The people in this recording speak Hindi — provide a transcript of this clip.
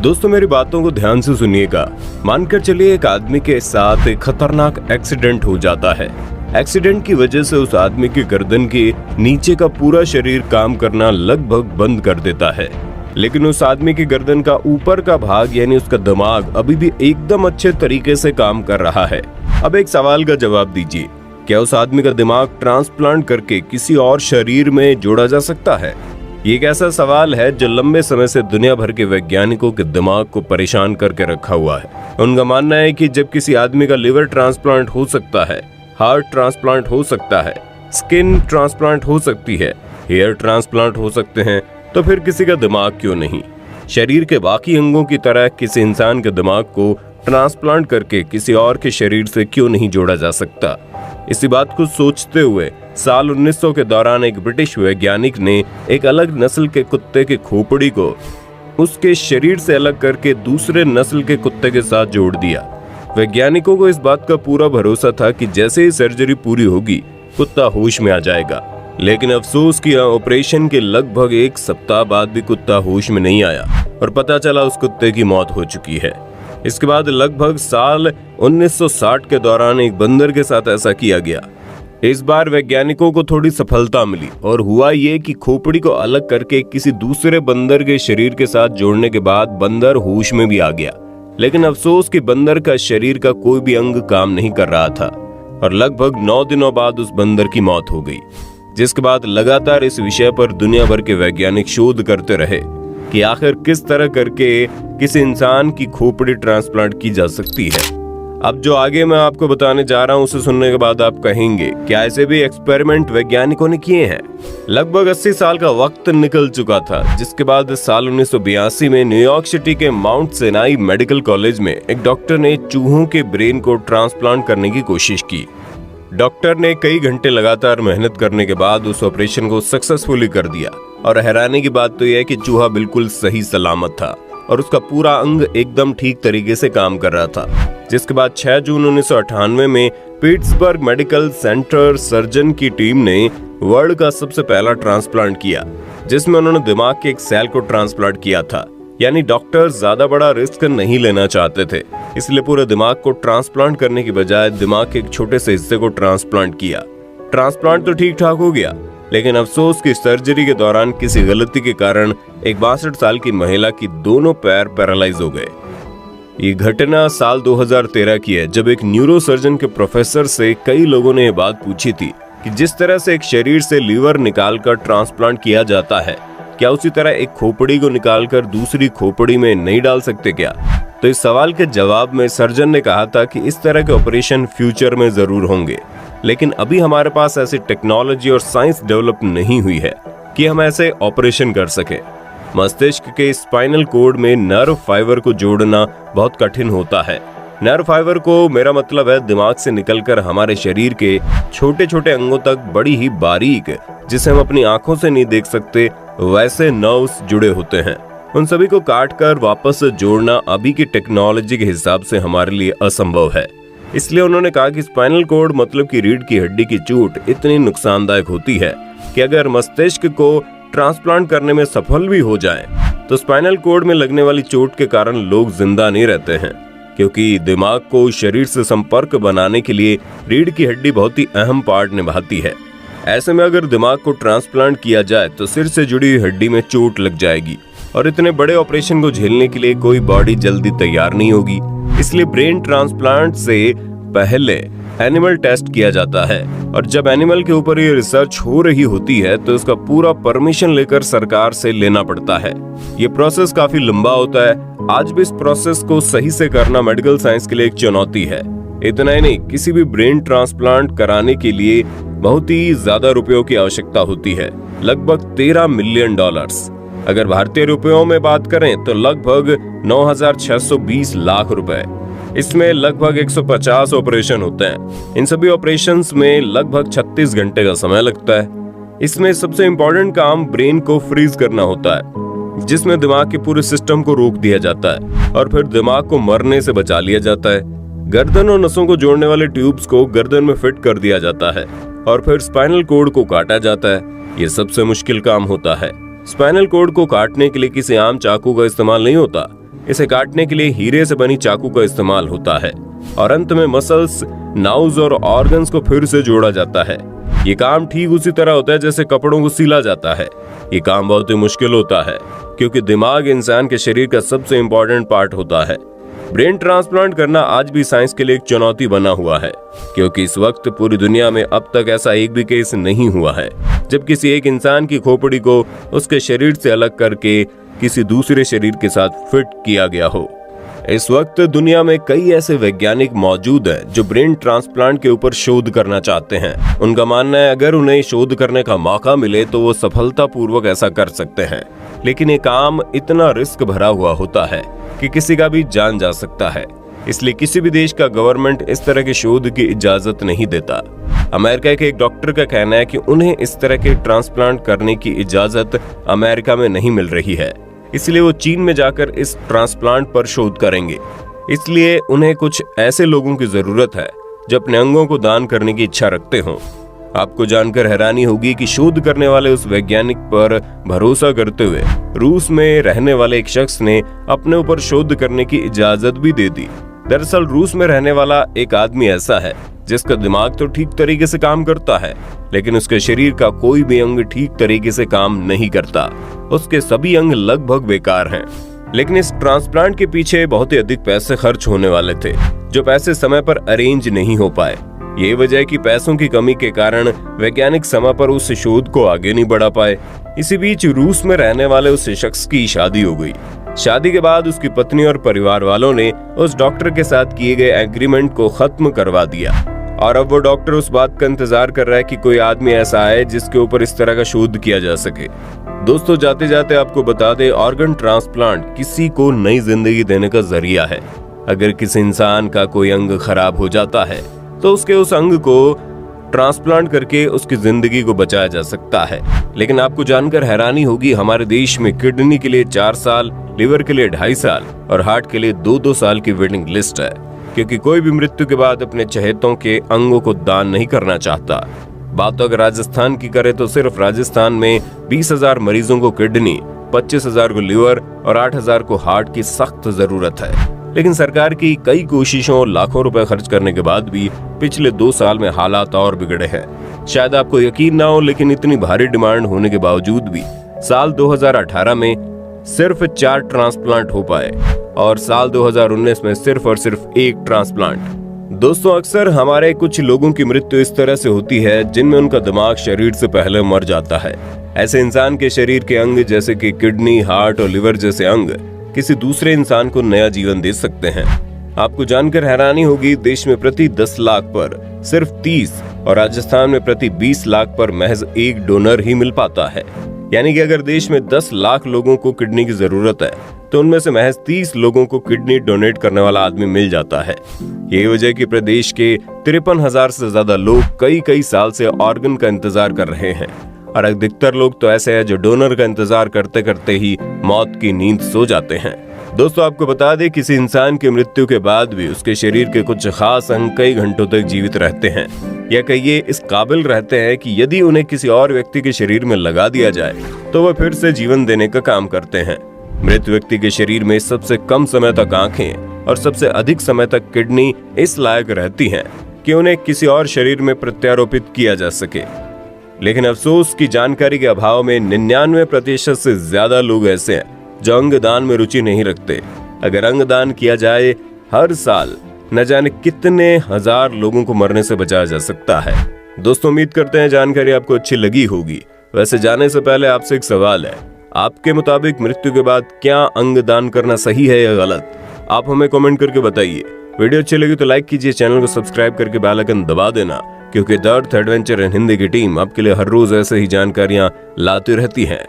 दोस्तों मेरी बातों को ध्यान से सुनिएगा। मानकर चलिए एक आदमी के साथ एक खतरनाक एक्सीडेंट हो जाता है। एक्सीडेंट की वजह से उस आदमी की गर्दन के नीचे का पूरा शरीर काम करना लगभग बंद कर देता है, लेकिन उस आदमी की गर्दन का ऊपर का भाग यानी उसका दिमाग अभी भी एकदम अच्छे तरीके से काम कर रहा है। अब एक सवाल का जवाब दीजिए, क्या उस आदमी का दिमाग ट्रांसप्लांट करके किसी और शरीर में जोड़ा जा सकता है? ये एक ऐसा सवाल है जो लंबे समय से दुनिया भर के वैज्ञानिकों के दिमाग को परेशान करके रखा हुआ है। उनका मानना है कि जब किसी आदमी का लिवर ट्रांसप्लांट हो सकता है, हार्ट ट्रांसप्लांट हो सकता है, स्किन ट्रांसप्लांट हो सकती है, हेयर ट्रांसप्लांट हो सकते हैं, तो फिर किसी का दिमाग क्यों नहीं? शरीर के बाकी अंगों की तरह किसी इंसान के दिमाग को ट्रांसप्लांट करके किसी और के शरीर से क्यों नहीं जोड़ा जा सकता? इसी बात को सोचते हुए साल 1900 के दौरान एक ब्रिटिश वैज्ञानिक ने एक अलग नस्ल के कुत्ते के खोपड़ी को उसके शरीर से अलग करके दूसरे नस्ल के कुत्ते के साथ जोड़ दिया। वैज्ञानिकों को इस बात का पूरा भरोसा था कि जैसे ही सर्जरी पूरी होगी कुत्ता होश में आ जाएगा, लेकिन अफसोस कि ऑपरेशन के लगभग एक सप्ताह बाद भी कुत्ता होश में नहीं आया और पता चला उस कुत्ते की मौत हो चुकी है। इसके बाद लगभग साल 1960 के दौरान एक बंदर के साथ ऐसा किया गया। इस बार वैज्ञानिकों को थोड़ी सफलता मिली और हुआ ये कि खोपड़ी को अलग करके किसी दूसरे बंदर के शरीर के साथ जोड़ने के बाद बंदर होश में भी आ गया, लेकिन अफसोस कि बंदर का शरीर का कोई भी अंग काम नहीं कर रहा था और लगभग 9 दिनों बाद उस बंदर की मौत हो गई। जिसके बाद लगातार इस विषय पर दुनिया भर के वैज्ञानिक शोध करते रहे कि आखिर किस तरह करके किसी इंसान की खोपड़ी ट्रांसप्लांट की जा सकती है। अब जो आगे मैं आपको बताने जा रहा हूं उसे सुनने के बाद आप कहेंगे क्या ऐसे भी एक्सपेरिमेंट वैज्ञानिकों ने किए हैं? लगभग 80 साल का वक्त निकल चुका था, जिसके बाद साल 1982 में न्यूयॉर्क सिटी के माउंट सिनाई मेडिकल कॉलेज में एक डॉक्टर ने चूहों के ब्रेन को ट्रांसप्लांट करने की कोशिश की। डॉक्टर ने कई घंटे लगातार मेहनत करने के बाद उस ऑपरेशन को सक्सेसफुली कर दिया और हैरानी की बात तो यह है कि चूहा बिल्कुल सही सलामत था और उसका पूरा अंग एकदम ठीक तरीके से काम कर रहा था। जिसके बाद 6 जून 1998 में पिट्सबर्ग मेडिकल सेंटर सर्जन की टीम ने वर्ल्ड का सबसे पहला ट्रांसप्लांट किया, जिसमें उन्होंने दिमाग के एक सेल को ट्रांसप्लांट किया था। यानी डॉक्टर ज्यादा बड़ा रिस्क नहीं लेना चाहते थे, इसलिए पूरे दिमाग को ट्रांसप्लांट करने की बजाय दिमाग के एक छोटे से हिस्से को ट्रांसप्लांट किया। ट्रांसप्लांट तो ठीक ठाक हो गया, लेकिन अफसोस की सर्जरी के दौरान किसी गलती के कारण एक 62 साल की महिला की दोनों पैर पैरालाइज हो गए। ये घटना साल 2013 की है, जब एक न्यूरोसर्जन के प्रोफेसर से कई लोगों ने यह बात पूछी थी कि जिस तरह से एक शरीर से लीवर निकालकर ट्रांसप्लांट किया जाता है, क्या उसी तरह एक खोपड़ी को निकालकर दूसरी खोपड़ी में नहीं डाल सकते क्या? तो इस सवाल के जवाब में सर्जन ने कहा था कि इस तरह के ऑपरेशन फ्यूचर में जरूर होंगे, लेकिन अभी हमारे पास ऐसी टेक्नोलॉजी और साइंस डेवलप नहीं हुई है कि हम ऐसे ऑपरेशन कर सके। मस्तिष्क के स्पाइनल कोड में नर्व फाइबर को जोड़ना बहुत कठिन होता है। नर्व फाइबर को मेरा मतलब है दिमाग से निकलकर हमारे शरीर के छोटे छोटे अंगों तक बड़ी ही बारीक, जिसे हम अपनी आंखों से नहीं देख सकते, वैसे नर्व्स जुड़े होते हैं। उन सभी को काट कर वापस जोड़ना अभी की टेक्नोलॉजी के हिसाब से हमारे लिए असंभव है। इसलिए उन्होंने कहा कि स्पाइनल कोड मतलब कि रीढ़ की हड्डी की चोट इतनी नुकसानदायक होती है कि अगर मस्तिष्क को ट्रांसप्लांट करने में सफल भी हो जाए तो स्पाइनल कोड में लगने वाली चोट के कारण लोग जिंदा नहीं रहते हैं, क्योंकि दिमाग को शरीर से संपर्क बनाने के लिए रीढ़ की हड्डी बहुत ही अहम पार्ट निभाती है। ऐसे में अगर दिमाग को ट्रांसप्लांट किया जाए तो सिर से जुड़ी हुई हड्डी में चोट लग जाएगी और इतने बड़े ऑपरेशन को झेलने के लिए कोई बॉडी जल्दी तैयार नहीं होगी। इसलिए ब्रेन ट्रांसप्लांट से पहले एनिमल टेस्ट किया जाता है और जब एनिमल के ऊपर ये रिसर्च हो रही होती है तो इसका पूरा परमिशन लेकर सरकार से लेना पड़ता है। ये प्रोसेस काफी लंबा होता है। आज भी इस प्रोसेस को सही से करना मेडिकल साइंस के लिए एक चुनौती है। इतना ही नहीं, किसी भी ब्रेन ट्रांसप्लांट कराने के लिए बहुत ही ज्यादा रुपयों की आवश्यकता होती है, लगभग $13 मिलियन। अगर भारतीय रुपयों में बात करें तो लगभग 9,620 लाख रुपए। इसमें लगभग 150 ऑपरेशन होते हैं। इन सभी ऑपरेशंस में लगभग 36 घंटे का समय लगता है। इसमें सबसे इम्पोर्टेंट काम ब्रेन को फ्रीज करना होता है, जिसमें दिमाग के पूरे सिस्टम को रोक दिया जाता है और फिर दिमाग को मरने से बचा लिया जाता है। गर्दन और नसों को जोड़ने वाले ट्यूब्स को गर्दन में फिट कर दिया जाता है और फिर स्पाइनल कोड को काटा जाता है। ये सबसे मुश्किल काम होता है। स्पाइनल कोड को काटने के लिए किसी आम चाकू का इस्तेमाल नहीं होता। इसे काटने के लिए हीरे से बनी चाकू का इस्तेमाल होता है और अंत में मसल्स, नाउज और ऑर्गन्स को फिर से जोड़ा जाता है। ये काम ठीक उसी तरह होता है जैसे कपड़ों को सिला जाता है। ये काम बहुत ही मुश्किल होता है क्योंकि दिमाग इंसान के शरीर का सबसे इम्पोर्टेंट पार्ट होता है। ब्रेन ट्रांसप्लांट करना आज भी साइंस के लिए एक चुनौती बना हुआ है क्योंकि इस वक्त पूरी दुनिया में अब तक ऐसा एक भी केस नहीं हुआ है जब किसी एक इंसान की खोपड़ी को उसके शरीर से अलग करके किसी दूसरे शरीर के साथ फिट किया गया हो। इस वक्त दुनिया में कई ऐसे वैज्ञानिक मौजूद हैं जो ब्रेन ट्रांसप्लांट के ऊपर शोध करना चाहते हैं। उनका मानना है अगर उन्हें शोध करने का मौका मिले तो वो सफलतापूर्वक ऐसा कर सकते हैं, लेकिन ये काम इतना रिस्क भरा हुआ होता है कि किसी का भी जान जा सकता है। इसलिए किसी भी देश का गवर्नमेंट इस तरह के शोध की इजाजत नहीं देता। अमेरिका के एक डॉक्टर का कहना है कि उन्हें इस तरह के ट्रांसप्लांट करने की इजाजत अमेरिका में नहीं मिल रही है, इसलिए वो चीन में जाकर इस ट्रांसप्लांट पर शोध करेंगे। इसलिए उन्हें कुछ ऐसे लोगों की जरूरत है जो अपने अंगों को दान करने की इच्छा रखते हों। आपको जानकर हैरानी होगी कि शोध करने वाले उस वैज्ञानिक पर भरोसा करते हुए रूस में रहने वाले एक शख्स ने अपने ऊपर शोध करने की इजाजत भी दे दी। दरअसल रूस में रहने वाला एक आदमी ऐसा है जिसका दिमाग तो ठीक तरीके से काम करता है, लेकिन उसके शरीर का कोई भी अंग ठीक तरीके से काम नहीं करता। उसके सभी अंग लगभग बेकार हैं। लेकिन इस ट्रांसप्लांट के पीछे बहुत ही अधिक पैसे खर्च होने वाले थे, जो पैसे समय पर अरेंज नहीं हो पाए। ये वजह है कि पैसों की कमी के कारण वैज्ञानिक समय पर उस शोध को आगे नहीं बढ़ा पाए। इसी बीच रूस में रहने वाले उस शख्स की शादी हो गई। शादी के बाद उसकी पत्नी और परिवार वालों ने उस डॉक्टर के साथ किए गए एग्रीमेंट को खत्म करवा दिया और अब वो डॉक्टर उस बात का इंतजार कर रहा है कि कोई आदमी ऐसा आए जिसके ऊपर इस तरह का शोध किया जा सके। दोस्तों, जाते जाते आपको बता दें, ऑर्गन ट्रांसप्लांट किसी को नई जिंदगी देने का जरिया है। अगर किसी इंसान का कोई अंग खराब हो जाता है तो उसके उस अंग को ट्रांसप्लांट करके उसकी जिंदगी को बचाया जा सकता है। लेकिन आपको जानकर हैरानी होगी, हमारे देश में किडनी के लिए 4 साल, लिवर के लिए 2.5 साल और हार्ट के लिए 2-2 साल की वेटिंग लिस्ट है, क्योंकि कोई भी मृत्यु के बाद अपने चहेतों के अंगों को दान नहीं करना चाहता। बात तो अगर राजस्थान की करें तो सिर्फ राजस्थान में 20,000 मरीजों को किडनी, 25,000 को लिवर और 8,000 को हार्ट की सख्त जरूरत है। लेकिन सरकार की कई कोशिशों और लाखों रुपए खर्च करने के बाद भी पिछले 2 साल में हालात और बिगड़े हैं। शायद आपको यकीन ना हो, लेकिन इतनी भारी डिमांड होने के बावजूद भी साल 2018 में सिर्फ 4 ट्रांसप्लांट हो पाए और साल 2019 में सिर्फ और सिर्फ 1 ट्रांसप्लांट। दोस्तों, अक्सर हमारे कुछ लोगों की मृत्यु इस तरह से होती है जिनमें उनका दिमाग शरीर से पहले मर जाता है। ऐसे इंसान के शरीर के अंग जैसे कि किडनी, हार्ट और लिवर जैसे अंग किसी दूसरे इंसान को नया जीवन दे सकते हैं। आपको जानकर हैरानी होगी, देश में प्रति 10 लाख पर सिर्फ 30 और राजस्थान में प्रति 20 लाख पर महज 1 डोनर ही मिल पाता है। यानी कि अगर देश में 10 लाख लोगों को किडनी की जरूरत है तो उनमें से महज 30 लोगों को किडनी डोनेट करने वाला आदमी मिल जाता है। यही वजह कि प्रदेश के 53,000 से ज्यादा लोग कई साल से ऑर्गन का इंतजार कर रहे हैं और अधिकतर लोग तो ऐसे हैं जो डोनर का इंतजार करते करते ही मौत की नींद सो जाते हैं। दोस्तों, आपको बता दें, किसी इंसान की मृत्यु के बाद भी उसके शरीर के कुछ खास अंग कई घंटों तक जीवित रहते हैं, या कहिए इस काबिल रहते हैं कि यदि उन्हें किसी और व्यक्ति के शरीर में लगा दिया जाए तो वह फिर से जीवन देने का काम करते हैं। मृत व्यक्ति के शरीर में सबसे कम समय तक आंखें और सबसे अधिक समय तक किडनी इस लायक रहती हैं कि उन्हें किसी और शरीर में प्रत्यारोपित किया जा सके। लेकिन अफसोस की जानकारी के अभाव में 99% से ज्यादा लोग ऐसे हैं जो अंगदान में रुचि नहीं रखते। अगर अंगदान किया जाए, हर साल न जाने कितने हजार लोगों को मरने से बचाया जा सकता है। दोस्तों, उम्मीद करते हैं जानकारी आपको अच्छी लगी होगी। वैसे जाने से पहले आपसे एक सवाल है, आपके मुताबिक मृत्यु के बाद क्या अंगदान करना सही है या गलत? आप हमें कमेंट करके बताइए। वीडियो अच्छी लगी तो लाइक कीजिए, चैनल को सब्सक्राइब करके बेल आइकन दबा देना, क्योंकि the earth adventure in Hindi की टीम आपके लिए हर रोज ऐसे ही जानकारियां लाती रहती है।